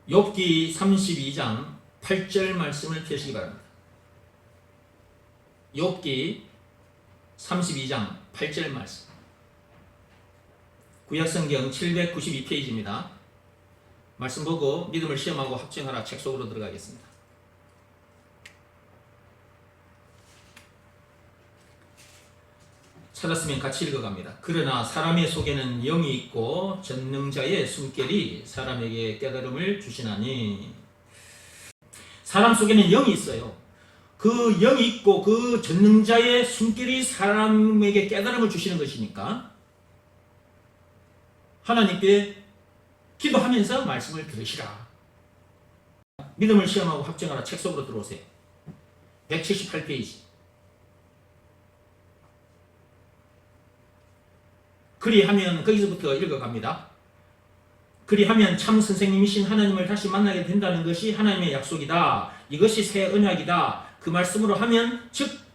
욥기 32장 8절 말씀을 펴시기 바랍니다. 욥기 32장 8절 말씀. 구약성경 792페이지입니다. 말씀 보고 믿음을 시험하고 합증하라 책 속으로 들어가겠습니다. 찾았으면 같이 읽어갑니다. 그러나 사람의 속에는 영이 있고 전능자의 숨결이 사람에게 깨달음을 주시나니. 사람 속에는 영이 있어요. 그 영이 있고 그 전능자의 숨결이 사람에게 깨달음을 주시는 것이니까 하나님께 기도하면서 말씀을 들으시라. 믿음을 시험하고 합증하라 책 속으로 들어오세요. 178페이지. 그리하면 거기서부터 읽어갑니다. 그리하면 참 선생님이신 하나님을 다시 만나게 된다는 것이 하나님의 약속이다. 이것이 새 언약이다. 그 말씀으로 하면 즉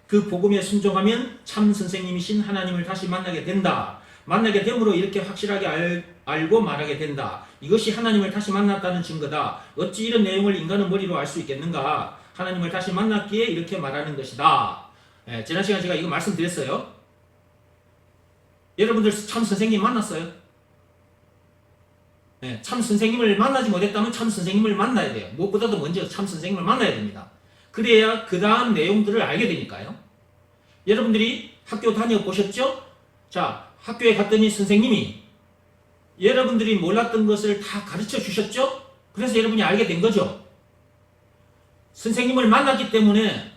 그 복음에 순종하면 참 선생님이신 하나님을 다시 만나게 된다. 만나게 됨으로 이렇게 확실하게 알고 말하게 된다. 이것이 하나님을 다시 만났다는 증거다. 어찌 이런 내용을 인간은 머리로 알 수 있겠는가? 하나님을 다시 만났기에 이렇게 말하는 것이다. 지난 시간 제가 이거 말씀드렸어요. 여러분들 참 선생님 만났어요? 참 선생님을 만나지 못했다면 참 선생님을 만나야 돼요. 무엇보다도 먼저 참 선생님을 만나야 됩니다. 그래야 그 다음 내용들을 알게 되니까요. 여러분들이 학교 다녀보셨죠? 자, 학교에 갔더니 선생님이 여러분들이 몰랐던 것을 다 가르쳐 주셨죠? 그래서 여러분이 알게 된 거죠. 선생님을 만났기 때문에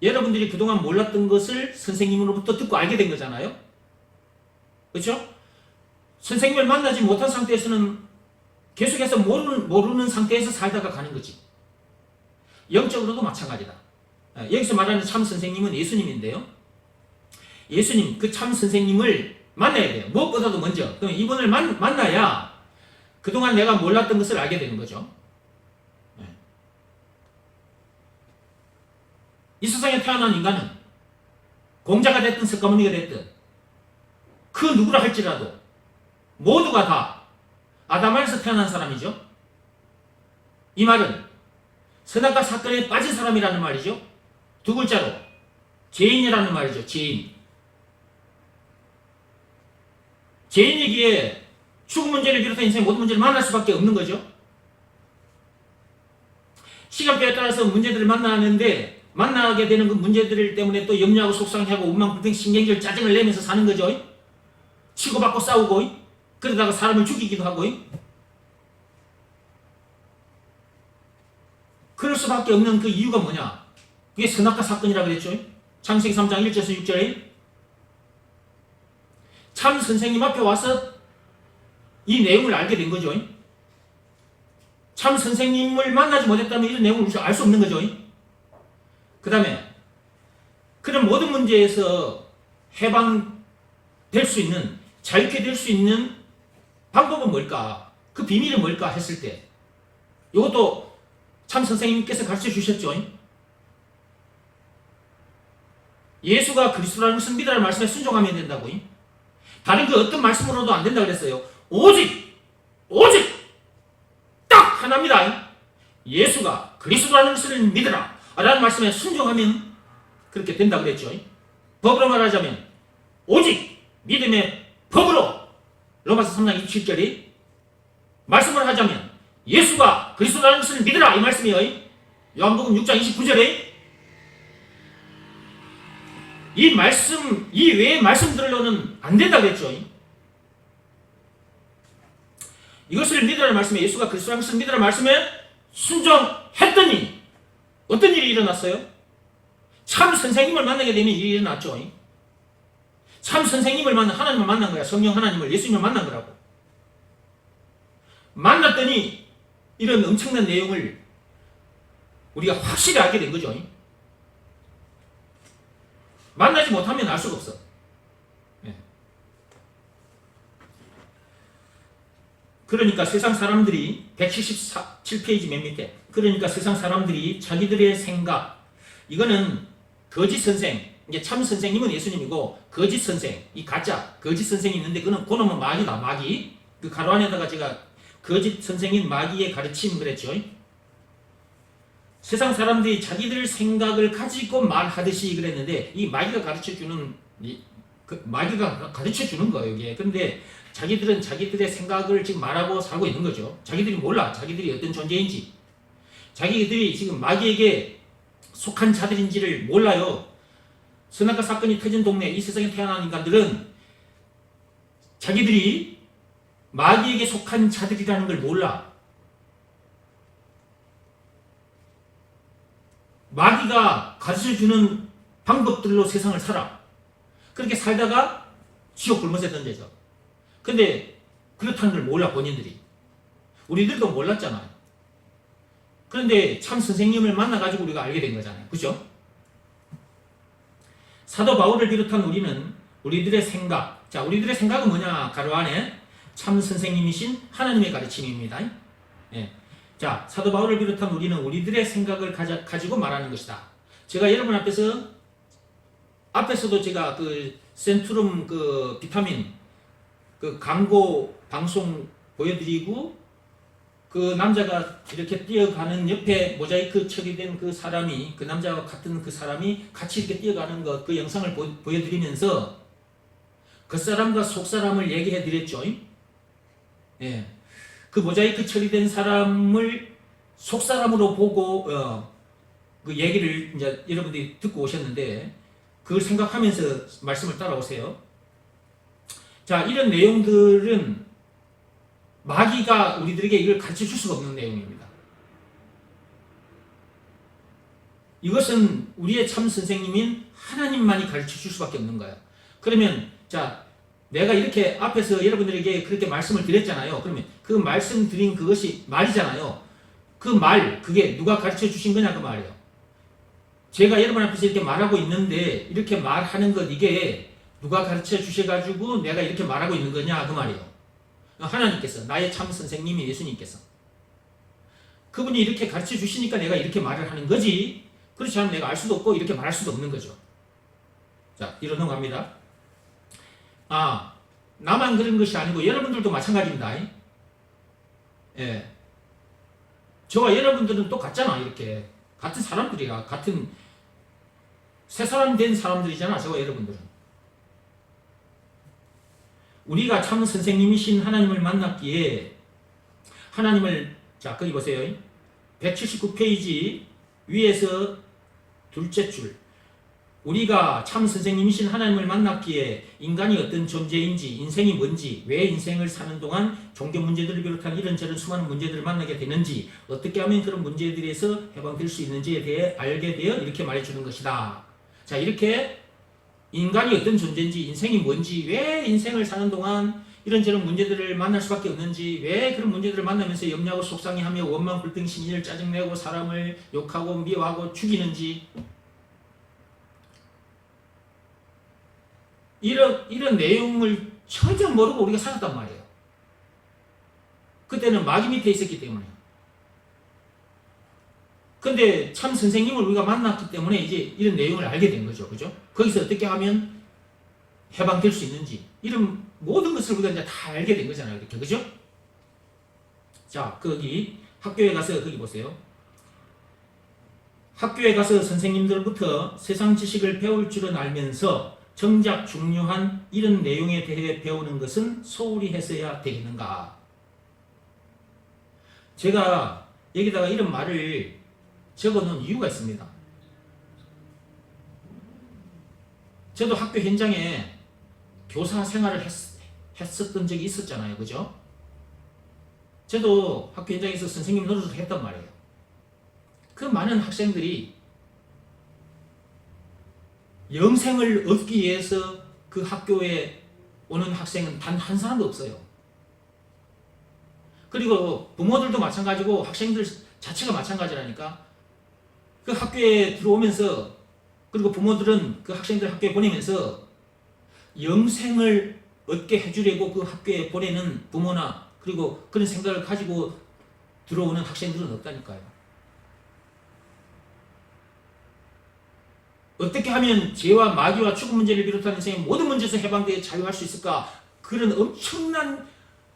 여러분들이 그동안 몰랐던 것을 선생님으로부터 듣고 알게 된 거잖아요. 그렇죠? 선생님을 만나지 못한 상태에서는 계속해서 모르는 상태에서 살다가 가는 거지. 영적으로도 마찬가지다. 여기서 말하는 참 선생님은 예수님인데요. 예수님, 그 참 선생님을 만나야 돼요. 무엇보다도 먼저. 그럼 이분을 만나야 그동안 내가 몰랐던 것을 알게 되는 거죠. 이 세상에 태어난 인간은 공자가 됐든 석가모니가 됐든 그 누구라 할지라도 모두가 다 아담에서 태어난 사람이죠. 이 말은 선악과 사건에 빠진 사람이라는 말이죠. 두 글자로 죄인이라는 말이죠. 죄인. 죄인이기에 죽음 문제를 비롯한 인생의 모든 문제를 만날 수밖에 없는 거죠. 시간표에 따라서 문제들을 만나게 되는 그 문제들 때문에 또 염려하고 속상해하고 원망불평 신경질 짜증을 내면서 사는 거죠. 치고받고 싸우고 그러다가 사람을 죽이기도 하고 그럴 수밖에 없는 그 이유가 뭐냐? 그게 선악과 사건이라고 그랬죠. 창세기 3장 1절에서 6절에 참 선생님 앞에 와서 이 내용을 알게 된 거죠. 참 선생님을 만나지 못했다면 이런 내용을 알 수 없는 거죠. 그 다음에 그런 모든 문제에서 해방될 수 있는, 자유케 될 수 있는 방법은 뭘까? 그 비밀은 뭘까? 했을 때 이것도 참 선생님께서 가르쳐 주셨죠. 예수가 그리스도라는 것을 믿으라는 말씀에 순종하면 된다고. 다른 그 어떤 말씀으로도 안 된다고 그랬어요. 오직 딱 하나입니다. 예수가 그리스도라는 것을 믿으라 라는 말씀에 순종하면 그렇게 된다고 그랬죠. 법으로 말하자면 오직 믿음의 법으로 로마서 3장 27절이 말씀을 하자면 예수가 그리스도라는 것을 믿으라 이 말씀이에요. 요한복음 6장 29절에 이 외의 말씀들로는 안 된다고 했죠. 이것을 믿으라는 말씀에 예수가 그리스도라는 것을 믿으라는 말씀에 순종했더니 어떤 일이 일어났어요? 참 선생님을 만나게 되면 일이 일어났죠. 참 선생님을 하나님을 만난 거야. 성령 하나님을, 예수님을 만난 거라고. 만났더니 이런 엄청난 내용을 우리가 확실히 알게 된 거죠. 만나지 못하면 알 수가 없어. 그러니까 세상 사람들이 177페이지 맨 밑에 그러니까 세상 사람들이 자기들의 생각 이거는 거짓 선생 이제 참 선생님은 예수님이고 거짓 선생 이 가짜 거짓 선생이 있는데 그놈은 마귀다. 마귀 그 가로 안에다가 제가 거짓 선생인 마귀의 가르침 그랬죠. 세상 사람들이 자기들 생각을 가지고 말하듯이 그랬는데 이 마귀가 가르쳐주는 마귀가 가르쳐주는 거예요 이게. 그런데 자기들은 자기들의 생각을 지금 말하고 살고 있는 거죠. 자기들이 몰라. 자기들이 어떤 존재인지. 자기들이 지금 마귀에게 속한 자들인지를 몰라요. 선악과 사건이 터진 동네 이 세상에 태어난 인간들은 자기들이 마귀에게 속한 자들이라는 걸 몰라. 마귀가 가르쳐주는 방법들로 세상을 살아. 그렇게 살다가 지옥 불못에 던져져. 근데 그렇다는 걸 몰라 본인들이. 우리들도 몰랐잖아요. 그런데 참 선생님을 만나가지고 우리가 알게 된 거잖아요. 그죠? 사도 바울을 비롯한 우리는 우리들의 생각, 자 우리들의 생각은 뭐냐? 가로 안에 참 선생님이신 하나님의 가르침입니다. 예. 자 사도 바울을 비롯한 우리는 우리들의 생각을 가지고 말하는 것이다. 제가 여러분 앞에서도 제가 그 센트룸 그 비타민 그 광고 방송 보여드리고 그 남자가 이렇게 뛰어가는 옆에 모자이크 처리된 그 사람이 그 남자와 같은 그 사람이 같이 이렇게 뛰어가는 것 그 영상을 보여드리면서 그 사람과 속 사람을 얘기해 드렸죠. 예. 그 모자이크 처리된 사람을 속 사람으로 보고 그 얘기를 이제 여러분들이 듣고 오셨는데 그걸 생각하면서 말씀을 따라오세요. 자, 이런 내용들은 마귀가 우리들에게 이걸 가르쳐 줄 수가 없는 내용입니다. 이것은 우리의 참 선생님인 하나님만이 가르쳐 줄 수밖에 없는 거예요. 그러면 자, 내가 이렇게 앞에서 여러분들에게 그렇게 말씀을 드렸잖아요. 그러면 그 말씀 드린 그것이 말이잖아요. 그 말, 그게 누가 가르쳐 주신 거냐 그 말이에요. 제가 여러분 앞에서 이렇게 말하고 있는데 이렇게 말하는 것 이게 누가 가르쳐 주셔가지고 내가 이렇게 말하고 있는 거냐 그 말이에요. 하나님께서, 나의 참 선생님이 예수님께서 그분이 이렇게 가르쳐 주시니까 내가 이렇게 말을 하는 거지. 그렇지 않으면 내가 알 수도 없고 이렇게 말할 수도 없는 거죠. 자, 뒤로 넘어갑니다. 나만 그런 것이 아니고 여러분들도 마찬가지입니다. 예. 저와 여러분들은 똑같잖아. 이렇게 같은 사람들이야. 같은 새 사람 된 사람들이잖아. 저와 여러분들은. 우리가 참 선생님이신 하나님을 만났기에 하나님을, 자 거기 보세요. 179페이지 위에서 둘째 줄, 우리가 참 선생님이신 하나님을 만났기에 인간이 어떤 존재인지, 인생이 뭔지, 왜 인생을 사는 동안 종교 문제들을 비롯한 이런저런 수많은 문제들을 만나게 되는지, 어떻게 하면 그런 문제들에서 해방될 수 있는지에 대해 알게 되어 이렇게 말해주는 것이다. 자, 이렇게 인간이 어떤 존재인지, 인생이 뭔지, 왜 인생을 사는 동안 이런저런 문제들을 만날 수밖에 없는지, 왜 그런 문제들을 만나면서 염려하고 속상해하며 원망 불평 신의를 짜증내고 사람을 욕하고 미워하고 죽이는지, 이런 내용을 전혀 모르고 우리가 살았단 말이에요. 그때는 마귀 밑에 있었기 때문에. 근데 참 선생님을 우리가 만났기 때문에 이제 이런 내용을 알게 된 거죠. 그죠? 거기서 어떻게 하면 해방될 수 있는지, 이런 모든 것을 우리가 이제 다 알게 된 거잖아요. 이렇게. 그죠? 자, 거기 학교에 가서 거기 보세요. 학교에 가서 선생님들부터 세상 지식을 배울 줄은 알면서 정작 중요한 이런 내용에 대해 배우는 것은 소홀히 했어야 되겠는가? 제가 여기다가 이런 말을 적어놓은 이유가 있습니다. 저도 학교 현장에 교사 생활을 했었던 적이 있었잖아요. 그죠? 저도 학교 현장에서 선생님 노릇을 했단 말이에요. 그 많은 학생들이 영생을 얻기 위해서 그 학교에 오는 학생은 단 한 사람도 없어요. 그리고 부모들도 마찬가지고 학생들 자체가 마찬가지라니까. 그 학교에 들어오면서, 그리고 부모들은 그 학생들 학교에 보내면서 영생을 얻게 해주려고 그 학교에 보내는 부모나 그리고 그런 생각을 가지고 들어오는 학생들은 없다니까요. 어떻게 하면 죄와 마귀와 죽음 문제를 비롯한 인생의 모든 문제에서 해방되어 자유할 수 있을까? 그런 엄청난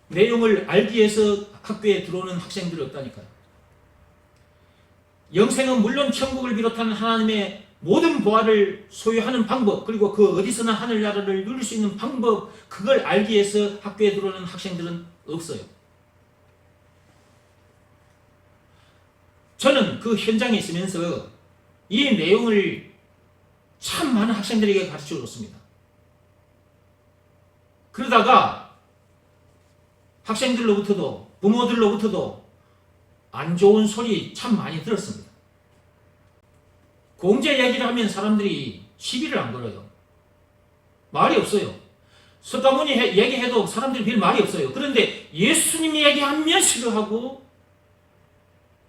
내용을 알기 위해서 학교에 들어오는 학생들이 없다니까요. 영생은 물론 천국을 비롯한 하나님의 모든 보화를 소유하는 방법, 그리고 그 어디서나 하늘나라를 누릴 수 있는 방법, 그걸 알기 위해서 학교에 들어오는 학생들은 없어요. 저는 그 현장에 있으면서 이 내용을 참 많은 학생들에게 가르쳐 줬습니다. 그러다가 학생들로부터도 부모들로부터도 안 좋은 소리 참 많이 들었습니다. 공제 얘기를 하면 사람들이 시비를 안 걸어요. 말이 없어요. 석가모니 얘기해도 사람들이 별 말이 없어요. 그런데 예수님이 얘기하면 싫어하고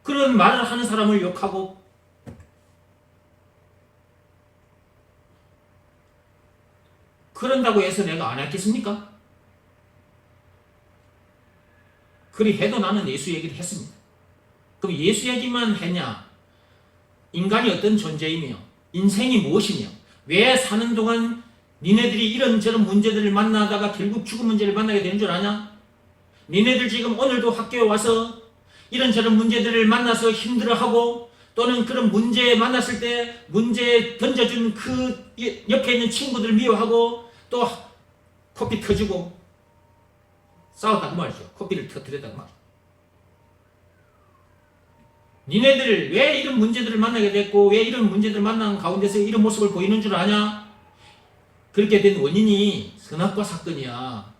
그런 말을 하는 사람을 욕하고 그런다고 해서 내가 안 했겠습니까? 그리 해도 나는 예수 얘기를 했습니다. 그럼 예수 얘기만 했냐? 인간이 어떤 존재이며 인생이 무엇이며 왜 사는 동안 니네들이 이런저런 문제들을 만나다가 결국 죽은 문제를 만나게 되는 줄 아냐? 니네들 지금 오늘도 학교에 와서 이런저런 문제들을 만나서 힘들어하고 또는 그런 문제 만났을 때 문제 던져준 그 옆에 있는 친구들 미워하고 또 코피 터지고 싸웠다고 말이죠. 코피를 터뜨렸다고 말이죠. 니네들 왜 이런 문제들을 만나게 됐고 왜 이런 문제들을 만난 가운데서 이런 모습을 보이는 줄 아냐? 그렇게 된 원인이 선악과 사건이야.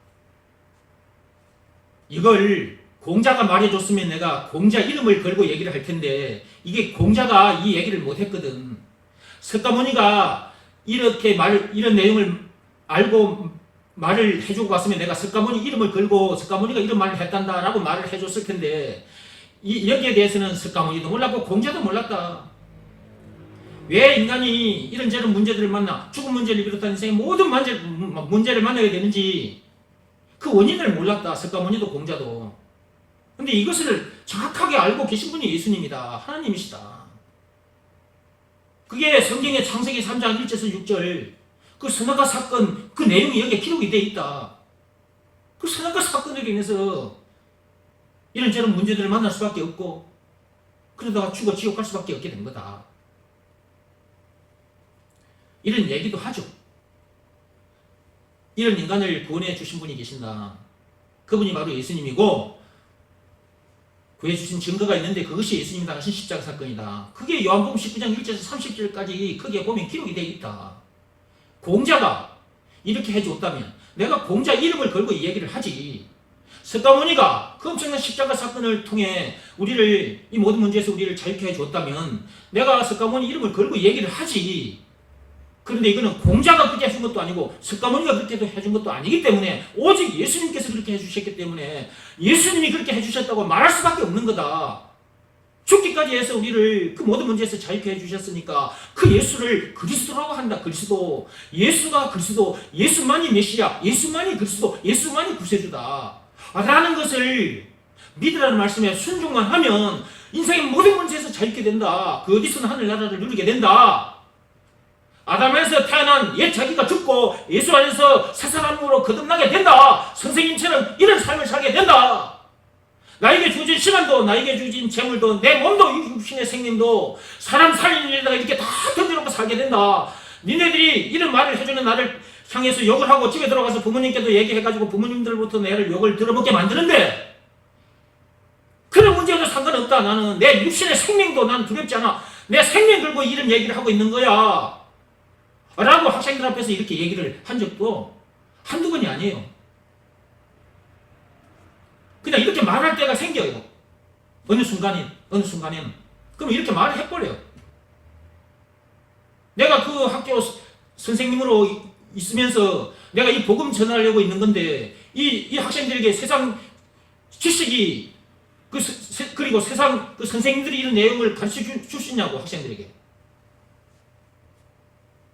이걸 공자가 말해줬으면 내가 공자 이름을 걸고 얘기를 할 텐데 이게 공자가 이 얘기를 못했거든. 석가모니가 이렇게 이런 내용을 알고 말을 해주고 갔으면 내가 석가모니 이름을 걸고 석가모니가 이런 말을 했단다라고 말을 해줬을 텐데 여기에 대해서는 석가모니도 몰랐고 공자도 몰랐다. 왜 인간이 이런저런 문제들을 만나 죽은 문제를 비롯한 인생의 모든 문제를 만나게 되는지 그 원인을 몰랐다. 석가모니도 공자도. 근데 이것을 정확하게 알고 계신 분이 예수님이다. 하나님이시다. 그게 성경의 창세기 3장 1절에서 6절 그 선악과 사건 그 내용이 여기에 기록이 되어 있다. 그 선악과 사건으로 인해서 이런저런 문제들을 만날 수밖에 없고 그러다가 죽어 지옥 갈 수밖에 없게 된 거다. 이런 얘기도 하죠. 이런 인간을 구원해 주신 분이 계신다. 그분이 바로 예수님이고 구해주신 증거가 있는데 그것이 예수님이 당하신 십자가 사건이다. 그게 요한복음 19장 1절에서 30절까지 거기에 보면 기록이 되어 있다. 공자가 이렇게 해줬다면 내가 공자 이름을 걸고 이 얘기를 하지. 석가모니가 그 엄청난 십자가 사건을 통해 우리를 이 모든 문제에서 우리를 자유케 해줬다면 내가 석가모니 이름을 걸고 이 얘기를 하지. 그런데 이거는 공자가 그렇게 해준 것도 아니고 석가모니가 그렇게 해준 것도 아니기 때문에 오직 예수님께서 그렇게 해주셨기 때문에 예수님이 그렇게 해주셨다고 말할 수밖에 없는 거다. 죽기까지 해서 우리를 그 모든 문제에서 자유케 해주셨으니까 그 예수를 그리스도라고 한다. 그리스도. 예수가 그리스도. 예수만이 메시아. 예수만이 그리스도. 예수만이 구세주다. 라는 것을 믿으라는 말씀에 순종만 하면 인생의 모든 문제에서 자유케 된다. 그 어디서나 하늘나라를 누리게 된다. 아담에서 태어난 옛 자기가 죽고 예수 안에서 새 사람으로 거듭나게 된다. 선생님처럼 이런 삶을 살게 된다. 나에게 주어진 시간도 나에게 주어진 재물도 내 몸도 육신의 생명도 사람 살리는 일에다가 이렇게 다 던져놓고 살게 된다. 니네들이 이런 말을 해주는 나를 향해서 욕을 하고 집에 들어가서 부모님께도 얘기해가지고 부모님들부터 내를 욕을 들어먹게 만드는데 그런 문제도 상관없다. 나는 내 육신의 생명도 난 두렵지 않아. 내 생명 들고 이런 얘기를 하고 있는 거야. 라고 학생들 앞에서 이렇게 얘기를 한 적도 한두 번이 아니에요. 그냥 이렇게 말할 때가 생겨요. 어느 순간에는. 그럼 이렇게 말을 해버려요. 내가 그 학교 선생님으로 있으면서 내가 이 복음 전하려고 있는 건데 이 학생들에게 세상 지식이 그리고 세상 그 선생님들이 이런 내용을 가르쳐 줄 수 있냐고 학생들에게.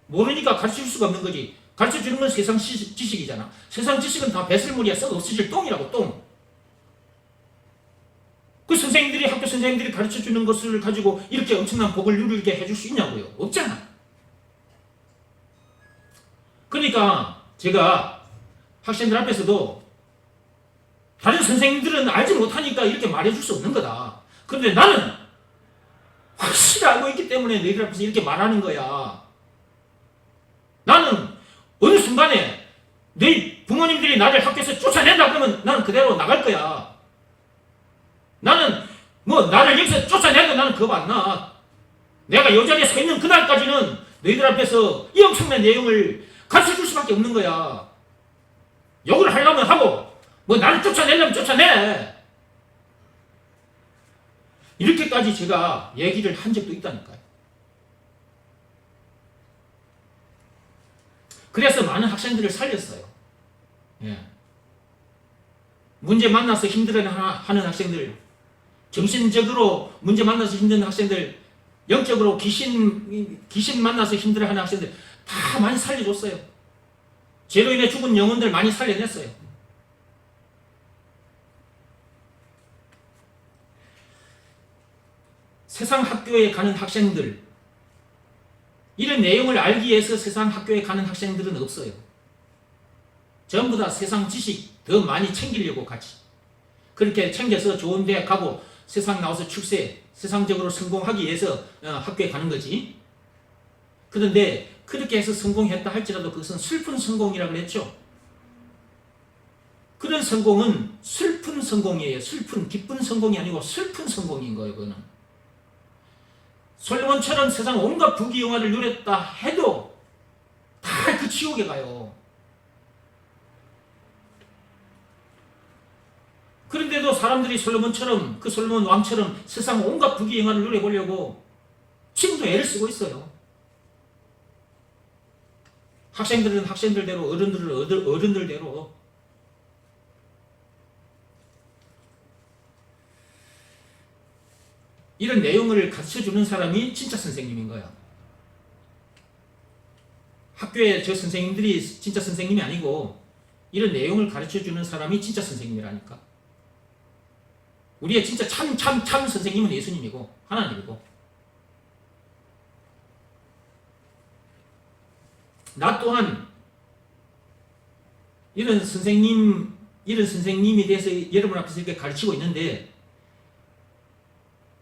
모르니까 가르쳐 줄 수가 없는 거지. 가르쳐 주는 건 세상 지식이잖아. 세상 지식은 다 배설물이야. 썩 없어질 똥이라고 똥. 그 선생님들이 학교 선생님들이 가르쳐 주는 것을 가지고 이렇게 엄청난 복을 누리게 해줄 수 있냐고요. 없잖아. 그러니까 제가 학생들 앞에서도 다른 선생님들은 알지 못하니까 이렇게 말해줄 수 없는 거다. 그런데 나는 확실히 알고 있기 때문에 너희들 앞에서 이렇게 말하는 거야. 나는 어느 순간에 너희 부모님들이 나를 학교에서 쫓아낸다 그러면 나는 그대로 나갈 거야. 나는 뭐 나를 여기서 쫓아내도 나는 그거 안 나. 내가 요 자리에 서 있는 그날까지는 너희들 앞에서 이 엄청난 내용을 가르쳐 줄 수밖에 없는 거야. 욕을 하려면 하고 뭐 나를 쫓아내려면 쫓아내. 이렇게까지 제가 얘기를 한 적도 있다니까요. 그래서 많은 학생들을 살렸어요. 예. 문제 만나서 힘들어하는 학생들, 정신적으로 문제 만나서 힘든 학생들, 영적으로 귀신 만나서 힘들어하는 학생들 다 많이 살려줬어요. 죄로 인해 죽은 영혼들 많이 살려냈어요. 세상 학교에 가는 학생들, 이런 내용을 알기 위해서 세상 학교에 가는 학생들은 없어요. 전부 다 세상 지식 더 많이 챙기려고 가지. 그렇게 챙겨서 좋은 대학 가고 세상 나와서 출세, 세상적으로 성공하기 위해서 학교에 가는 거지. 그런데 그렇게 해서 성공했다 할지라도 그것은 슬픈 성공이라고 그랬죠. 그런 성공은 슬픈 성공이에요. 슬픈, 기쁜 성공이 아니고 슬픈 성공인 거예요. 그거는. 솔로몬처럼 세상 온갖 부귀영화를 누렸다 해도 다 그 지옥에 가요. 그런데도 사람들이 솔로몬처럼, 그 솔로몬 왕처럼 세상 온갖 부귀영화를 누려보려고 지금도 애를 쓰고 있어요. 학생들은 학생들대로, 어른들은 어른들대로. 이런 내용을 가르쳐주는 사람이 진짜 선생님인 거야. 학교에 저 선생님들이 진짜 선생님이 아니고 이런 내용을 가르쳐주는 사람이 진짜 선생님이라니까. 우리의 진짜 참 선생님은 예수님이고 하나님이고. 나 또한 이런 선생님에 대해서 여러분 앞에서 이렇게 가르치고 있는데,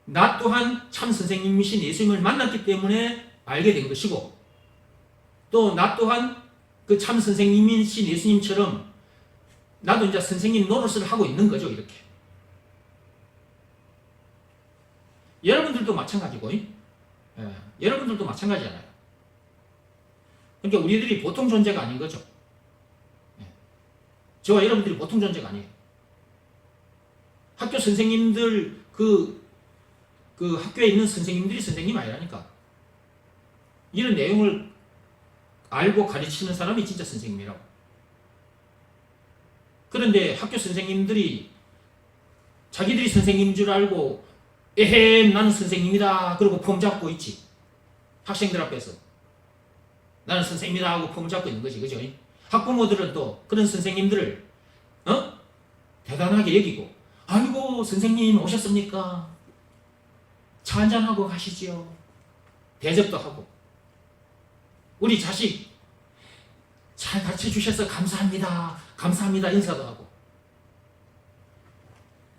나 또한 참 선생님이신 예수님을 만났기 때문에 알게 된 것이고, 또 나 또한 그 참 선생님이신 예수님처럼 나도 이제 선생님 노릇을 하고 있는 거죠. 이렇게. 여러분들도 마찬가지고, 여러분들도 마찬가지잖아요. 그러니까 우리들이 보통 존재가 아닌 거죠. 저와 여러분들이 보통 존재가 아니에요. 학교 선생님들, 그 학교에 있는 선생님들이 선생님이 아니라니까. 이런 내용을 알고 가르치는 사람이 진짜 선생님이라고. 그런데 학교 선생님들이 자기들이 선생님인 줄 알고 에헤 나는 선생님이다 그러고 폼 잡고 있지. 학생들 앞에서 나는 선생님이다 하고 폼 잡고 있는 거지. 그죠? 학부모들은 또 그런 선생님들을 대단하게 여기고, 아이고 선생님 오셨습니까? 차 한잔하고 가시지요. 대접도 하고. 우리 자식 잘 가르쳐 주셔서 감사합니다. 감사합니다 인사도 하고.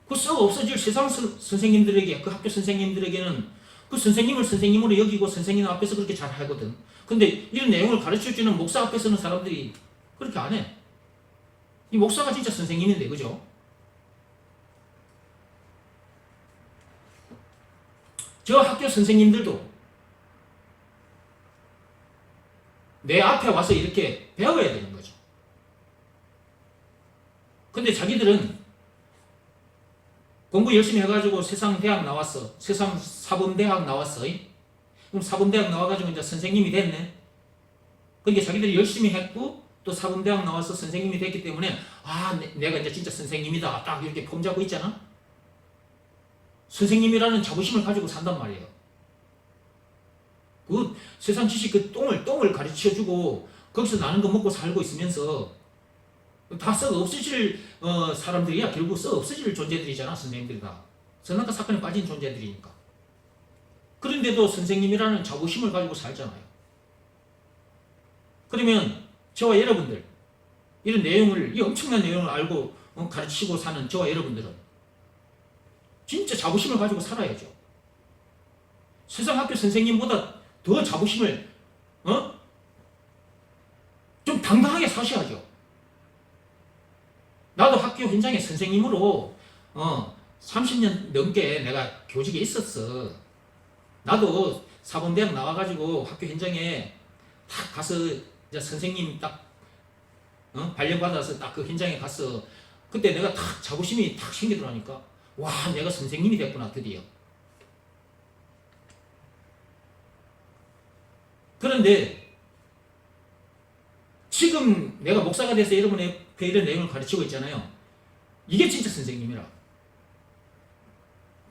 그 썩 없어질 세상 선생님들에게, 그 학교 선생님들에게는 그 선생님을 선생님으로 여기고 선생님 앞에서 그렇게 잘 하거든. 근데 이런 내용을 가르쳐주는 목사 앞에서는 사람들이 그렇게 안 해. 이 목사가 진짜 선생님인데, 그죠? 저 학교 선생님들도 내 앞에 와서 이렇게 배워야 되는 거죠. 근데 자기들은 공부 열심히 해가지고 세상 대학 나왔어. 세상 사범대학 나왔어. 그럼 사범대학 나와가지고 이제 선생님이 됐네. 그러니까 자기들이 열심히 했고 또 사범대학 나와서 선생님이 됐기 때문에 내가 이제 진짜 선생님이다. 딱 이렇게 폼 잡고 있잖아. 선생님이라는 자부심을 가지고 산단 말이에요. 그 세상 지식 그 똥을 가르쳐주고 거기서 나는 거 먹고 살고 있으면서 다 썩 없어질 사람들이야. 결국 썩 없어질 존재들이잖아. 선생님들이 다 선악과 사건에 빠진 존재들이니까. 그런데도 선생님이라는 자부심을 가지고 살잖아요. 그러면 저와 여러분들 이런 내용을, 이 엄청난 내용을 알고 가르치고 사는 저와 여러분들은 진짜 자부심을 가지고 살아야죠. 세상 학교 선생님보다 더 자부심을 좀 당당하게 사셔야죠. 나도 학교 현장에 선생님으로 30년 넘게 내가 교직에 있었어. 나도 사범대학 나와가지고 학교 현장에 딱 가서 이제 선생님 딱 발령받아서 딱 그 현장에 갔어. 그때 내가 딱 자부심이 딱 생기더라니까. 와, 내가 선생님이 됐구나 드디어. 그런데 지금 내가 목사가 돼서 여러분에게 이런 내용을 가르치고 있잖아요. 이게 진짜 선생님이라.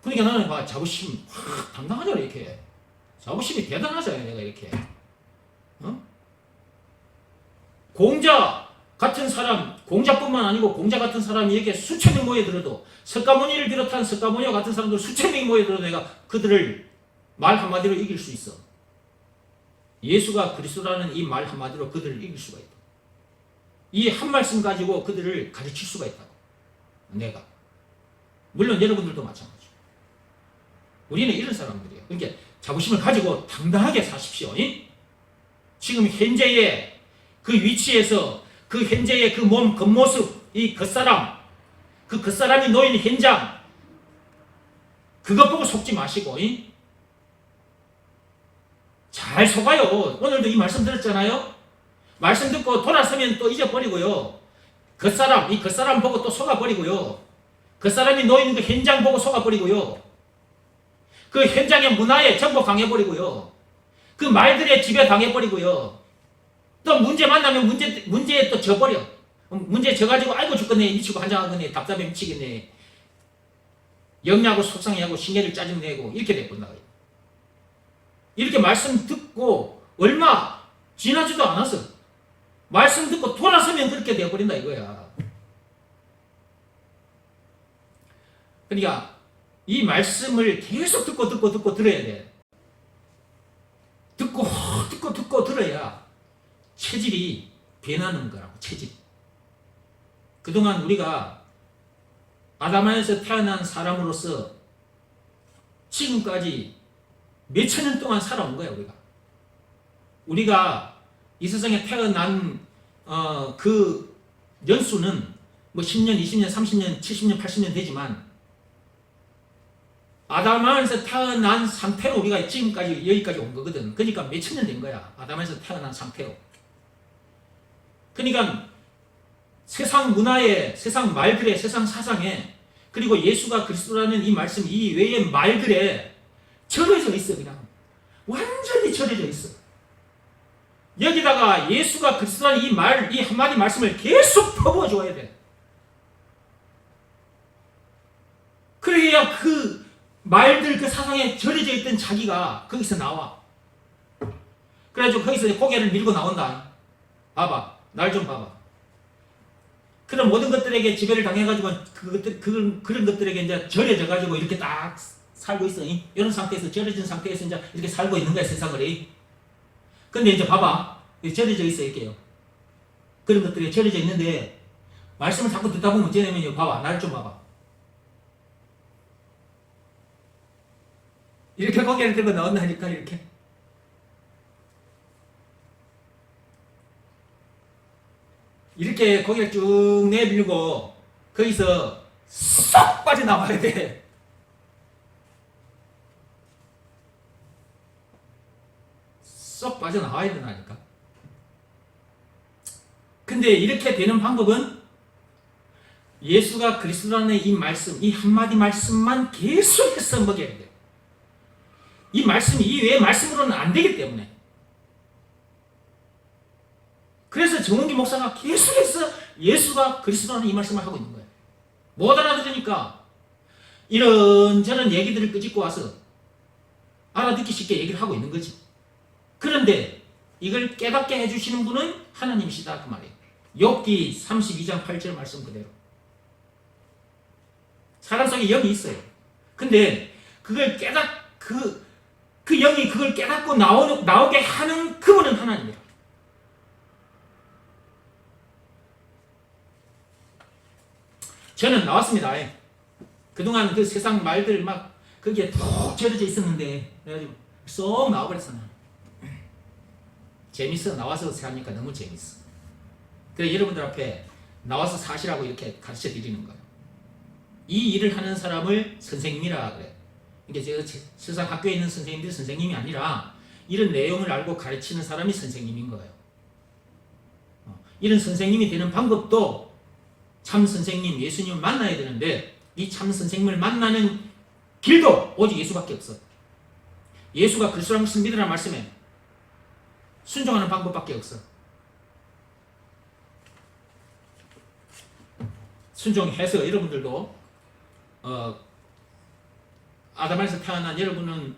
그러니까 나는 막 자부심 확 당당하잖아. 이렇게 자부심이 대단하잖아요. 내가 이렇게 공자 같은 사람, 공자뿐만 아니고 공자 같은 사람이 여기에 수천 명 모여들어도, 석가모니를 비롯한 석가모니와 같은 사람들 수천 명이 모여들어도 내가 그들을 말 한마디로 이길 수 있어. 예수가 그리스도라는 이 말 한마디로 그들을 이길 수가 있다. 이 한 말씀 가지고 그들을 가르칠 수가 있다고. 내가. 물론 여러분들도 마찬가지. 우리는 이런 사람들이에요. 그러니까 자부심을 가지고 당당하게 사십시오. 지금 현재의 그 위치에서 그 현재의 그 몸 겉모습, 이 겉사람, 그 겉사람이 놓인 현장, 그것 보고 속지 마시고 잘 속아요. 오늘도 이 말씀 들었잖아요. 말씀 듣고 돌아서면 또 잊어버리고요. 겉사람, 이 겉사람 보고 또 속아버리고요. 겉사람이 놓이는 그 현장 보고 속아버리고요. 그 현장의 문화에 정복당해버리고요. 그 말들의 지배 당해버리고요. 또 문제 만나면 문제에 또 져버려. 문제 져가지고 아이고 죽겠네, 미치고 한장하겠네, 답답해 미치겠네. 영리하고 속상해하고 신경을 짜증내고 이렇게 돼버린다. 이렇게 말씀 듣고 얼마 지나지도 않았어. 말씀 듣고 돌아서면 그렇게 돼버린다 이거야. 그러니까 이 말씀을 계속 듣고 들어야 돼. 듣고 들어야 체질이 변하는 거라고. 체질. 그동안 우리가 아담에서 태어난 사람으로서 지금까지 몇천 년 동안 살아온 거야. 우리가 이 세상에 태어난 그 연수는 뭐 10년, 20년, 30년, 70년, 80년 되지만 아담에서 태어난 상태로 우리가 지금까지 여기까지 온 거거든. 그러니까 몇천 년 된 거야. 아담에서 태어난 상태로. 그러니까 세상 문화에, 세상 말들에, 세상 사상에, 그리고 예수가 그리스도라는 이 말씀 이 외의 말들에 절여져 있어. 그냥 완전히 절여져 있어. 여기다가 예수가 그리스도라는 이 말, 이 한마디 말씀을 계속 퍼부어줘야 돼. 그래야 그 말들, 그 사상에 절여져 있던 자기가 거기서 나와. 그래가지고 거기서 고개를 밀고 나온다. 봐봐. 날 좀 봐봐. 그런 모든 것들에게 지배를 당해가지고 그런 것들에게 이제 절여져가지고 이렇게 딱 살고 있어. 이런 상태에서, 절여진 상태에서 이제 이렇게 살고 있는 거야, 세상을. 근데 이제 봐봐. 절여져 있어, 이렇게요. 그런 것들에 절여져 있는데, 말씀을 자꾸 듣다 보면 어찌 되냐면, 봐봐. 날 좀 봐봐. 이렇게 고개를 들고 나온다니까, 이렇게. 이렇게 고개를 쭉 내밀고, 거기서 쏙 빠져나와야 돼. 쏙 빠져나와야 된다니까. 근데 이렇게 되는 방법은 예수가 그리스도라는 이 말씀, 이 한마디 말씀만 계속해서 먹여야 돼요. 이 말씀 이외의 말씀으로는 안 되기 때문에. 그래서 정은기 목사가 계속해서 예수가 그리스도라는 이 말씀을 하고 있는 거예요. 못 알아들으니까 이런저런 얘기들을 끄집고 와서 알아듣기 쉽게 얘기를 하고 있는 거지. 그런데 이걸 깨닫게 해주시는 분은 하나님이시다 그 말이에요. 욥기 32장 8절 말씀 그대로. 사람 속에 영이 있어요. 근데 그걸 그 영이 그걸 깨닫고 나오게 하는 그분은 하나님이에요. 저는 나왔습니다. 그동안 그 세상 말들 막 거기에 푹 절여져 있었는데 그래가지고 쏙 나와버렸어. 재밌어. 나와서 하니까 너무 재밌어. 그래서 여러분들 앞에 나와서 사시라고 이렇게 가르쳐 드리는 거예요. 이 일을 하는 사람을 선생님이라 그래. 이게 제가 세상 학교에 있는 선생님들이 선생님이 아니라 이런 내용을 알고 가르치는 사람이 선생님인 거예요. 이런 선생님이 되는 방법도 참 선생님 예수님을 만나야 되는데 이 참 선생님을 만나는 길도 오직 예수밖에 없어. 예수가 그리스도라는 것을 믿으라는 말씀에 순종하는 방법밖에 없어. 순종해서 여러분들도 아담에서 태어난 여러분은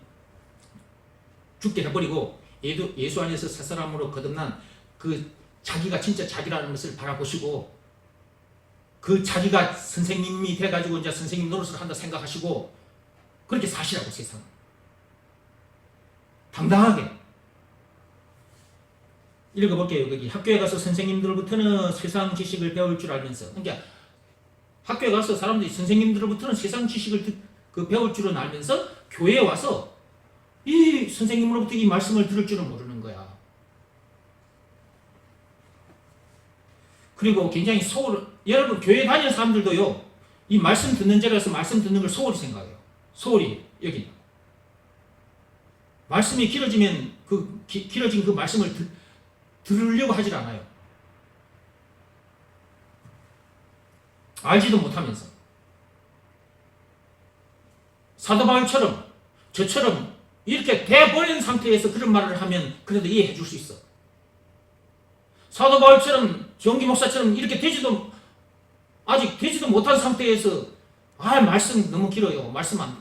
죽게 해버리고 예수 안에서 새 사람으로 거듭난 그 자기가 진짜 자기라는 것을 바라보시고 그 자기가 선생님이 돼가지고 이제 선생님 노릇을 한다 생각하시고 그렇게 사시라고 세상. 당당하게. 읽어볼게요. 거기 학교에 가서 선생님들로부터는 세상 지식을 배울 줄 알면서. 그러니까 학교에 가서 사람들이 선생님들로부터는 세상 지식을 배울 줄은 알면서 교회에 와서 이 선생님으로부터 이 말씀을 들을 줄은 모르는 거야. 그리고 굉장히 여러분 교회 다니는 사람들도요, 이 말씀 듣는 자리에서 말씀 듣는 걸 소홀히 생각해요. 소홀히 여기. 말씀이 길어지면 길어진 그 말씀을 들으려고 하질 않아요. 알지도 못하면서. 사도 바울처럼 저처럼 이렇게 돼버린 상태에서 그런 말을 하면 그래도 이해해 줄 수 있어. 사도 바울처럼 정기 목사처럼 이렇게 아직 되지도 못한 상태에서 말씀 너무 길어요.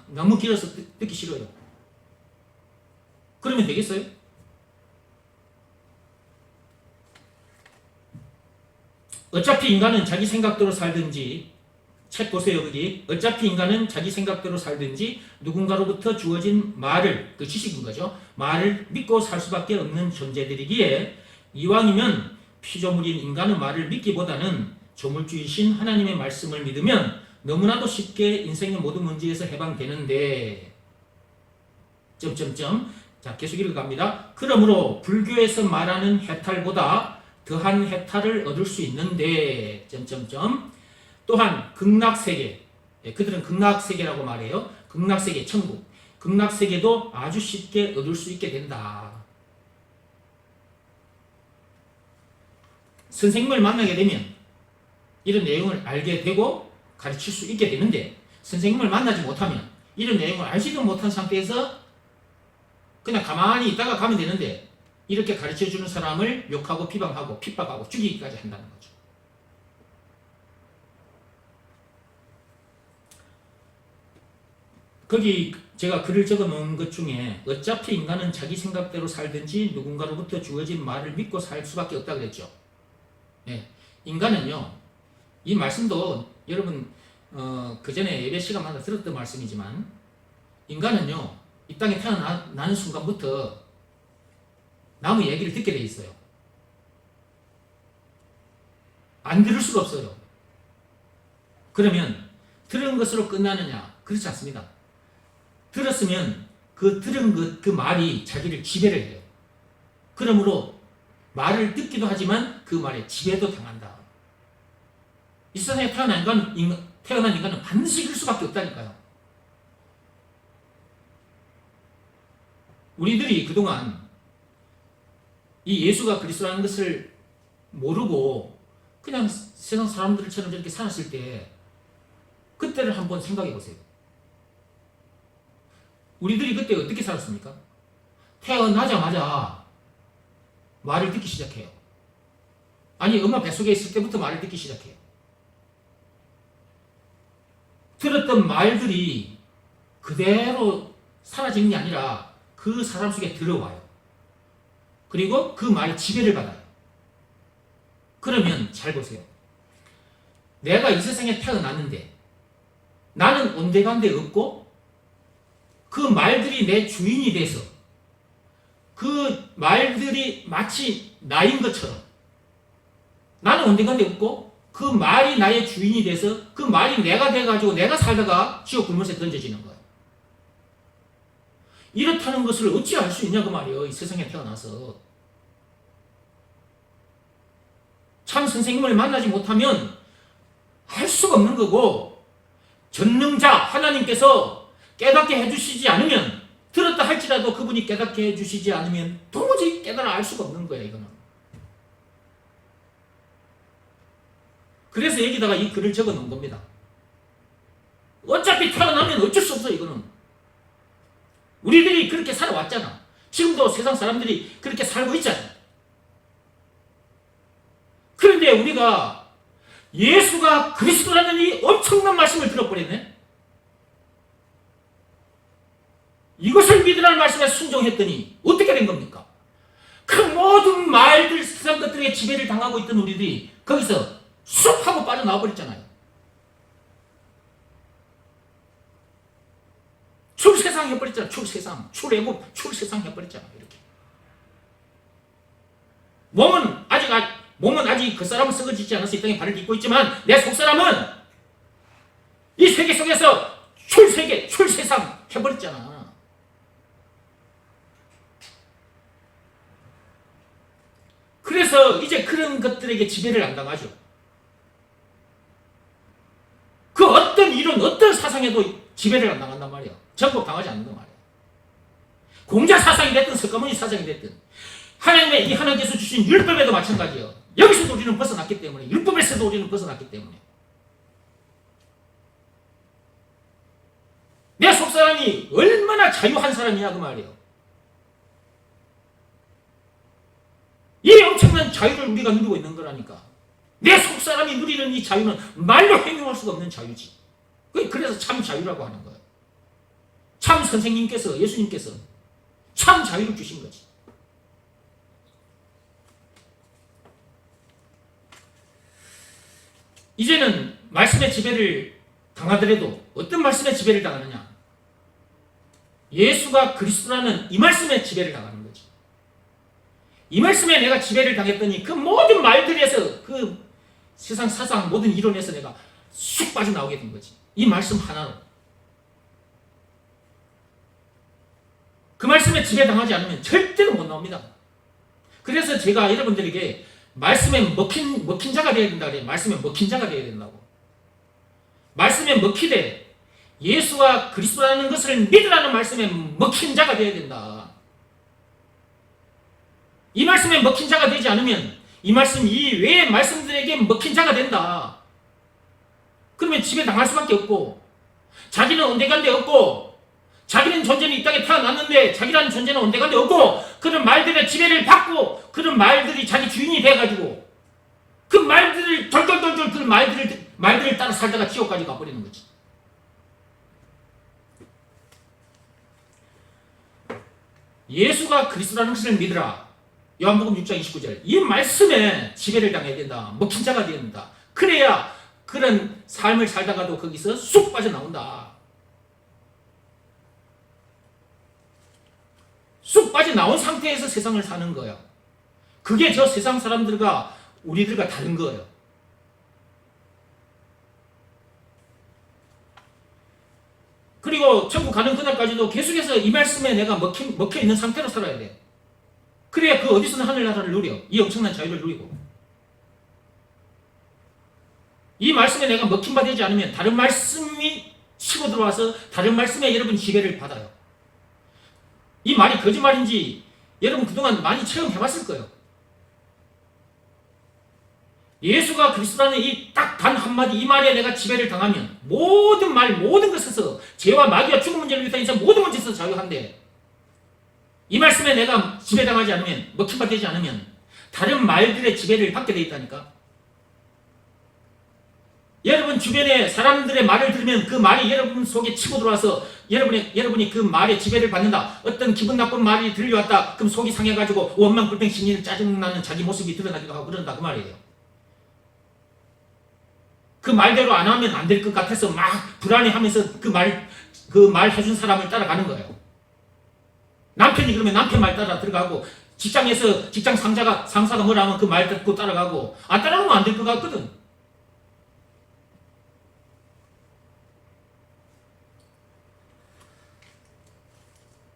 너무 길어서 듣기 싫어요. 그러면 되겠어요? 어차피 인간은 자기 생각대로 살든지 책 보세요. 거기 어차피 인간은 자기 생각대로 살든지 누군가로부터 주어진 말을 그 지식인 거죠. 말을 믿고 살 수밖에 없는 존재들이기에 이왕이면 피조물인 인간의 말을 믿기보다는 조물주이신 하나님의 말씀을 믿으면 너무나도 쉽게 인생의 모든 문제에서 해방되는데 자 계속 읽어갑니다. 그러므로 불교에서 말하는 해탈보다 더한 해탈을 얻을 수 있는데 또한 극락세계, 그들은 극락세계라고 말해요. 극락세계, 천국, 극락세계도 아주 쉽게 얻을 수 있게 된다. 선생님을 만나게 되면 이런 내용을 알게 되고 가르칠 수 있게 되는데 선생님을 만나지 못하면 이런 내용을 알지도 못한 상태에서 그냥 가만히 있다가 가면 되는데 이렇게 가르쳐주는 사람을 욕하고 비방하고 핍박하고 죽이기까지 한다는 거죠. 거기 제가 글을 적어 놓은 것 중에 어차피 인간은 자기 생각대로 살든지 누군가로부터 주어진 말을 믿고 살 수밖에 없다고 그랬죠. 네, 인간은요, 이 말씀도 여러분 그 전에 예배 시간마다 들었던 말씀이지만 인간은요, 이 땅에 태어나는 순간부터 나무 얘기를 듣게 돼 있어요. 안 들을 수가 없어요. 그러면 들은 것으로 끝나느냐? 그렇지 않습니다. 들었으면 그 들은 그 말이 자기를 지배를 해요. 그러므로 말을 듣기도 하지만 그 말에 지배도 당한다. 이 세상에 태어난 인간은 반드시 그럴 수밖에 없다니까요. 우리들이 그동안 이 예수가 그리스도라는 것을 모르고 그냥 세상 사람들처럼 저렇게 살았을 때 그때를 한번 생각해 보세요. 우리들이 그때 어떻게 살았습니까? 태어나자마자 말을 듣기 시작해요. 아니 엄마 뱃속에 있을 때부터 말을 듣기 시작해요. 들었던 말들이 그대로 사라지는 게 아니라 그 사람 속에 들어와요. 그리고 그 말이 지배를 받아요. 그러면 잘 보세요. 내가 이 세상에 태어났는데 나는 온데간데 없고 그 말들이 내 주인이 돼서 그 말들이 마치 나인 것처럼 나는 온데간데 없고 그 말이 나의 주인이 돼서 그 말이 내가 돼가지고 내가 살다가 지옥 불못에 던져지는 거예요. 이렇다는 것을 어찌 알 수 있냐 그 말이에요. 이 세상에 태어나서. 참 선생님을 만나지 못하면 할 수가 없는 거고, 전능자 하나님께서 깨닫게 해주시지 않으면, 들었다 할지라도 그분이 깨닫게 해주시지 않으면 도무지 깨달아 알 수가 없는 거예요. 이거는. 그래서 여기다가 이 글을 적어 놓은 겁니다. 어차피 태어나면 어쩔 수 없어. 이거는 우리들이 그렇게 살아왔잖아. 지금도 세상 사람들이 그렇게 살고 있잖아. 그런데 우리가 예수가 그리스도라는 이 엄청난 말씀을 들어버렸네. 이것을 믿으라는 말씀에 순종했더니 어떻게 된 겁니까? 그 모든 말들, 세상 것들에게 지배를 당하고 있던 우리들이 거기서 쑥 하고 빠져나와 버렸잖아요. 출세상 해버렸잖아. 출세상, 출애굽, 출세상 해버렸잖아. 이렇게. 몸은 아직 그 사람은 썩어지지 않아서 이 땅에 발을 딛고 있지만 내 속사람은 이 세계 속에서 출세계, 출세상 해버렸잖아. 그래서 이제 그런 것들에게 지배를 안 당하죠. 그 어떤 이론, 어떤 사상에도 지배를 안 당한단 말이야. 전부 당하지 않는단 말이야. 공자 사상이 됐든 석가모니 사상이 됐든 하나님의 이 하나님께서 주신 율법에도 마찬가지예요. 여기서도 우리는 벗어났기 때문에, 율법에서도 우리는 벗어났기 때문에. 내 속사람이 얼마나 자유한 사람이냐 그 말이에요. 이 엄청난 자유를 우리가 누리고 있는 거라니까. 내 속사람이 누리는 이 자유는 말로 행용할 수가 없는 자유지. 그래서 참 자유라고 하는 거예요. 참 선생님께서, 예수님께서 참 자유를 주신 거지. 이제는 말씀의 지배를 당하더라도 어떤 말씀의 지배를 당하느냐? 예수가 그리스도라는 이 말씀의 지배를 당하는 거지. 이 말씀에 내가 지배를 당했더니 그 모든 말들에서, 그 세상 사상 모든 이론에서 내가 쑥 빠져나오게 된 거지. 이 말씀 하나로. 그 말씀에 지배당하지 않으면 절대로 못 나옵니다. 그래서 제가 여러분들에게 말씀에 먹힌 자가 되어야 된다 그래요. 말씀에 먹힌 자가 되어야 된다고. 말씀에 먹히되 예수가 그리스도라는 것을 믿으라는 말씀에 먹힌 자가 되어야 된다. 이 말씀에 먹힌 자가 되지 않으면 이 말씀 이외의 말씀들에게 먹힌 자가 된다. 그러면 지배당할 수밖에 없고, 자기는 온데간데 없고, 자기는 존재는 이 땅에 태어났는데 자기라는 존재는 온데간데 없고, 그런 말들의 지배를 받고 그런 말들이 자기 주인이 돼가지고 그 말들을 덜덜덜덜 그 말들을 따라 살다가 지옥까지 가버리는 거지. 예수가 그리스도라는 것을 믿으라. 요한복음 6장 29절. 이 말씀에 지배를 당해야 된다. 먹힌 자가 되어야 된다. 그래야 그런 삶을 살다가도 거기서 쑥 빠져나온다. 쑥 빠져나온 상태에서 세상을 사는 거예요. 그게 저 세상 사람들과 우리들과 다른 거예요. 그리고 천국 가는 그날까지도 계속해서 이 말씀에 내가 먹혀 있는 상태로 살아야 돼. 그래야 그 어디서는 하늘나라를 누려. 이 엄청난 자유를 누리고. 이 말씀에 내가 먹힌 바 되지 않으면 다른 말씀이 치고 들어와서 다른 말씀에 여러분 지배를 받아요. 이 말이 거짓말인지 여러분 그동안 많이 체험해봤을 거예요. 예수가 그리스도라는 이 딱 단 한마디 이 말에 내가 지배를 당하면 모든 말, 모든 것에서 죄와 마귀와 죽음 문제를 위해서 모든 문제에서 자유한데, 이 말씀에 내가 지배당하지 않으면, 먹힌 바 되지 않으면 다른 말들의 지배를 받게 돼 있다니까. 여러분 주변에 사람들의 말을 들으면 그 말이 여러분 속에 치고 들어와서 여러분이 그 말에 지배를 받는다. 어떤 기분 나쁜 말이 들려왔다. 그럼 속이 상해가지고 원망불평 심리를 짜증나는 자기 모습이 드러나기도 하고 그런다 그 말이에요. 그 말대로 안 하면 안 될 것 같아서 막 불안해하면서 그 말 해준 사람을 따라가는 거예요. 남편이 그러면 남편 말 따라 들어가고, 직장에서 직장 상사가 뭐라 하면 그 말 듣고 따라가고, 안 따라가면 안 될 것 같거든.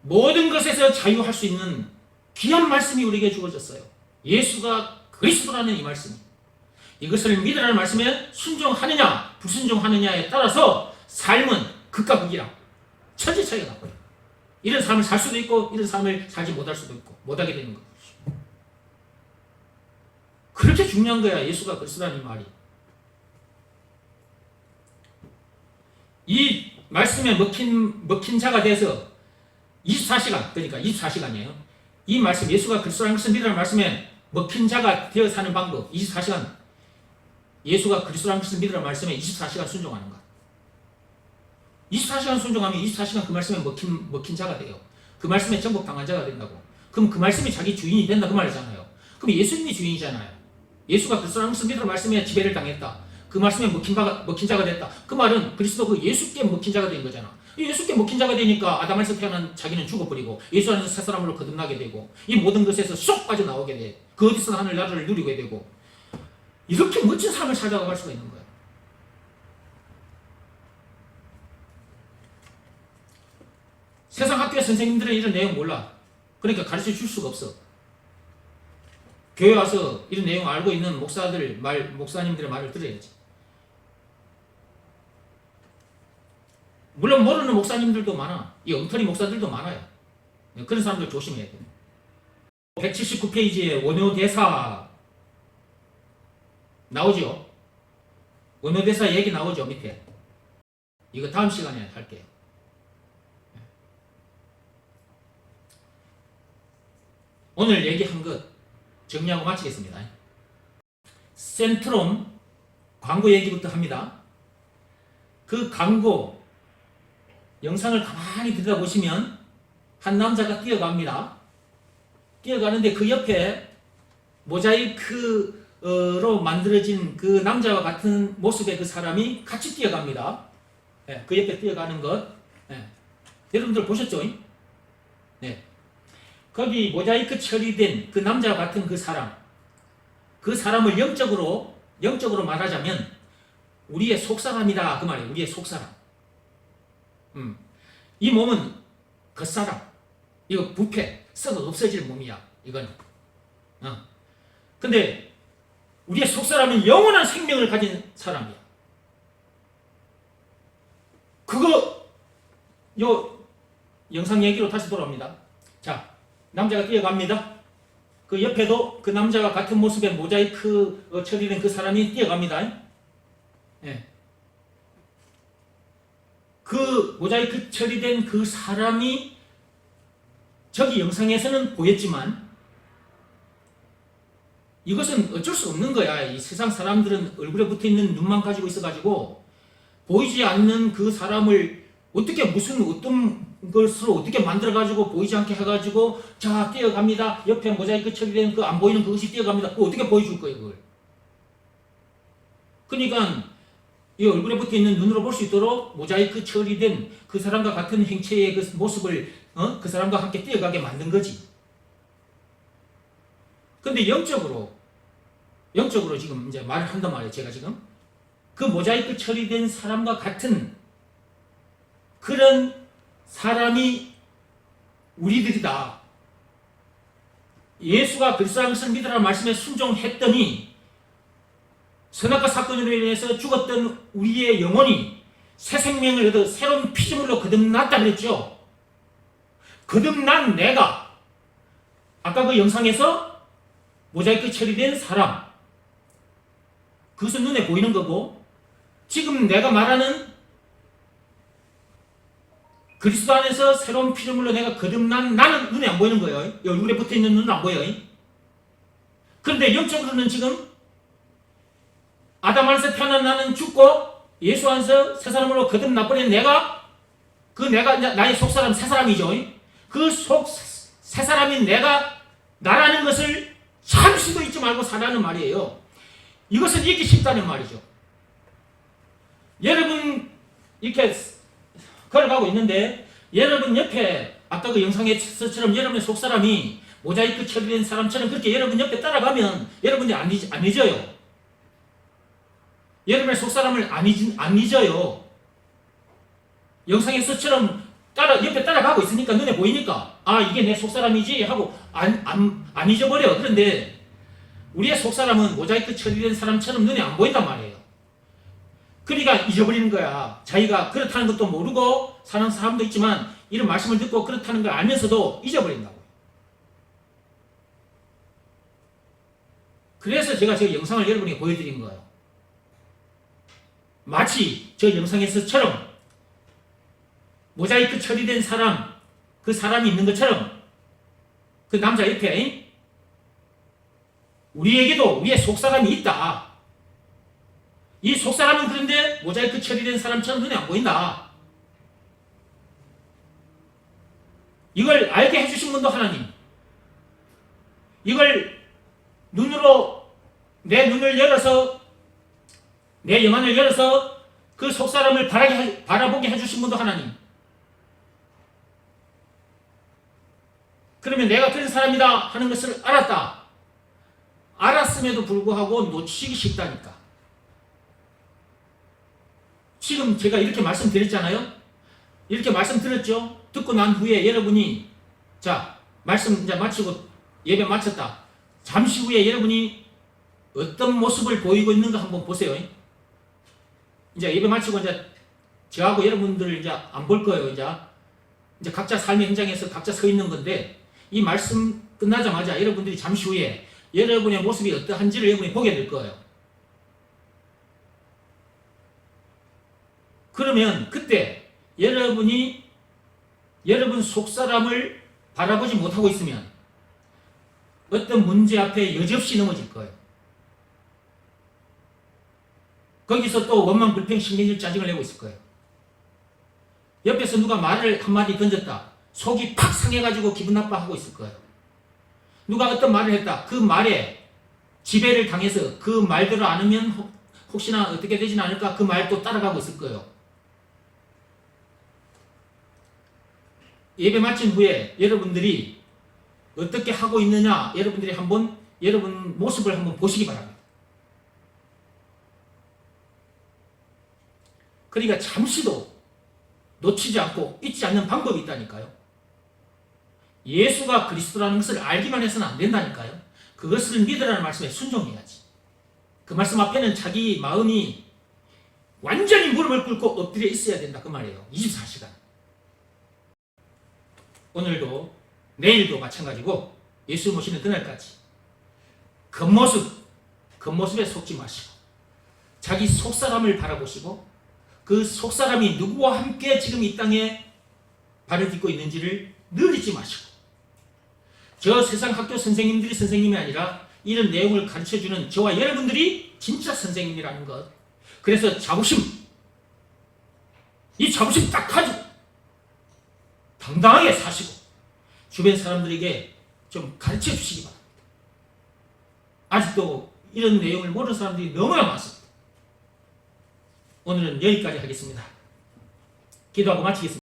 모든 것에서 자유할 수 있는 귀한 말씀이 우리에게 주어졌어요. 예수가 그리스도라는 이 말씀이. 이것을 믿으라는 말씀에 순종하느냐 불순종하느냐에 따라서 삶은 극과 극이라 천지 차이가 나고요. 이런 삶을 살 수도 있고 이런 삶을 살지 못할 수도 있고 못하게 되는 거죠. 그렇게 중요한 거야, 예수가 그리스도라는 이 말이. 이 말씀에 먹힌 자가 돼서 24시간, 그러니까 24시간이에요. 이 말씀, 예수가 그리스도라는 것을 믿으라는 말씀에 먹힌 자가 되어 사는 방법, 24시간. 예수가 그리스도라는 것을 믿으라는 말씀에 24시간 순종하는 것. 24시간 순종하면 24시간 그 말씀에 먹힌 자가 돼요. 그 말씀에 정복당한 자가 된다고. 그럼 그 말씀이 자기 주인이 된다 그 말이잖아요. 그럼 예수님이 주인이잖아요. 예수가 그리스도라는 것을 믿으라는 말씀에 지배를 당했다. 그 말씀에 먹힌 자가 됐다. 그 말은 그리스도 그 예수께 먹힌 자가 된 거잖아. 예수께 먹힌 자가 되니까 아담에서 태어난 자기는 죽어버리고 예수 안에서 새 사람으로 거듭나게 되고 이 모든 것에서 쏙 빠져나오게 돼. 그 어디서 하늘 나라를 누리게 되고 이렇게 멋진 삶을 살아갈 수가 있는 거야. 세상 학교의 선생님들은 이런 내용 몰라. 그러니까 가르쳐 줄 수가 없어. 교회 와서 이런 내용 알고 있는 목사님들의 말을 들어야지. 물론 모르는 목사님들도 많아. 이 엉터리 목사들도 많아요. 그런 사람들 조심해야 돼. 179페이지에 원효대사 나오죠? 원효대사 얘기 나오죠, 밑에. 이거 다음 시간에 할게요. 오늘 얘기한 것 정리하고 마치겠습니다. 센트롬 광고 얘기부터 합니다. 그 광고 영상을 가만히 들여다보시면 한 남자가 뛰어갑니다. 뛰어가는데 그 옆에 모자이크로 만들어진 그 남자와 같은 모습의 그 사람이 같이 뛰어갑니다. 네, 그 옆에 뛰어가는 것. 네. 여러분들 보셨죠? 네. 거기 모자이크 처리된 그 남자와 같은 그 사람을 영적으로 말하자면 우리의 속사람이다 그 말이에요. 우리의 속사람. 이 몸은 겉사람. 이거 부패, 썩어 없어질 몸이야. 이거는. 근데 우리의 속사람은 영원한 생명을 가진 사람이야. 요 영상 얘기로 다시 돌아옵니다. 자, 남자가 뛰어갑니다. 그 옆에도 그 남자와 같은 모습의 모자이크 처리된 그 사람이 뛰어갑니다. 네. 그 모자이크 처리된 그 사람이 저기 영상에서는 보였지만 이것은 어쩔 수 없는 거야. 이 세상 사람들은 얼굴에 붙어있는 눈만 가지고 있어가지고 보이지 않는 그 사람을 어떤 것으로 어떻게 만들어가지고 보이지 않게 해가지고 자 뛰어갑니다. 옆에 모자이크 처리된 그 안 보이는 그것이 뛰어갑니다. 그거 어떻게 보여줄 거예요 그걸. 그러니까 이 얼굴에 붙어있는 눈으로 볼 수 있도록 모자이크 처리된 그 사람과 같은 행체의 그 모습을 그 사람과 함께 뛰어가게 만든 거지. 근데 영적으로 지금 이제 말을 한단 말이에요. 제가 지금 그 모자이크 처리된 사람과 같은 그런 사람이 우리들이다. 예수가 그리스도라는 것을 믿으라는 말씀에 순종했더니 선악과 사건으로 인해서 죽었던 우리의 영혼이 새 생명을 얻어 새로운 피조물로 거듭났다 그랬죠. 거듭난 내가 아까 그 영상에서 모자이크 처리된 사람 그것은 눈에 보이는 거고 지금 내가 말하는 그리스도 안에서 새로운 피조물로 내가 거듭난 나는 눈에 안 보이는 거예요. 얼굴에 붙어있는 눈은 안 보여요. 그런데 영적으로는 지금 아담 안에서 태어난 나는 죽고 예수 안에서 새 사람으로 거듭나버린 내가 나의 속사람 새 사람이죠. 그 새 사람인 내가 나라는 것을 잠시도 잊지 말고 살라는 말이에요. 이것은 읽기 쉽다는 말이죠. 여러분 이렇게 걸어가고 있는데 여러분 옆에 아까 그 영상에서처럼 여러분의 속사람이 모자이크 처리된 사람처럼 그렇게 여러분 옆에 따라가면 여러분이 안 잊어요. 여러분의 속사람을 안 잊어요. 영상에서처럼 옆에 따라가고 있으니까 눈에 보이니까 아 이게 내 속사람이지 하고 안 잊어버려. 그런데 우리의 속사람은 모자이크 처리된 사람처럼 눈에 안 보인단 말이에요. 그러니까 잊어버리는 거야. 자기가 그렇다는 것도 모르고 사는 사람도 있지만 이런 말씀을 듣고 그렇다는 걸 알면서도 잊어버린다고. 그래서 제가 저 영상을 여러분에게 보여드린 거예요. 마치 저 영상에서처럼 모자이크 처리된 사람, 그 사람이 있는 것처럼 그 남자 옆에 우리에게도 우리의 속사람이 있다. 이 속사람은 그런데 모자이크 처리된 사람처럼 눈에 안 보인다. 이걸 알게 해주신 분도 하나님. 이걸 눈으로 내 눈을 열어서 내 영안을 열어서 그 속사람을 바라보게 해주신 분도 하나님. 그러면 내가 그런 사람이다 하는 것을 알았다. 알았음에도 불구하고 놓치기 쉽다니까. 지금 제가 이렇게 말씀드렸잖아요. 이렇게 말씀드렸죠. 듣고 난 후에 여러분이 자 말씀 이제 마치고 예배 마쳤다. 잠시 후에 여러분이 어떤 모습을 보이고 있는가 한번 보세요. 이제 예배 마치고 이제 저하고 여러분들 이제 안 볼 거예요. 이제 각자 삶의 현장에서 각자 서 있는 건데 이 말씀 끝나자마자 여러분들이 잠시 후에 여러분의 모습이 어떠한지를 여러분이 보게 될 거예요. 그러면 그때 여러분이 여러분 속사람을 바라보지 못하고 있으면 어떤 문제 앞에 여지없이 넘어질 거예요. 거기서 또 원망, 불평, 신경질, 짜증을 내고 있을 거예요. 옆에서 누가 말을 한마디 던졌다. 속이 팍 상해가지고 기분 나빠하고 있을 거예요. 누가 어떤 말을 했다. 그 말에 지배를 당해서 그 말대로 안 하면 혹시나 어떻게 되지는 않을까 그 말도 따라가고 있을 거예요. 예배 마친 후에 여러분들이 어떻게 하고 있느냐 여러분들이 한번 여러분 모습을 한번 보시기 바랍니다. 그러니까 잠시도 놓치지 않고 잊지 않는 방법이 있다니까요. 예수가 그리스도라는 것을 알기만 해서는 안 된다니까요. 그것을 믿으라는 말씀에 순종해야지. 그 말씀 앞에는 자기 마음이 완전히 무릎을 꿇고 엎드려 있어야 된다 그 말이에요. 24시간. 오늘도 내일도 마찬가지고 예수 모시는 그날까지 겉모습에 속지 마시고 자기 속사람을 바라보시고 그 속사람이 누구와 함께 지금 이 땅에 발을 딛고 있는지를 늘 잊지 마시고 저 세상 학교 선생님들이 선생님이 아니라 이런 내용을 가르쳐주는 저와 여러분들이 진짜 선생님이라는 것. 그래서 이 자부심 딱 가지고 당당하게 사시고 주변 사람들에게 좀 가르쳐 주시기 바랍니다. 아직도 이런 내용을 모르는 사람들이 너무나 많습니다. 오늘은 여기까지 하겠습니다. 기도하고 마치겠습니다.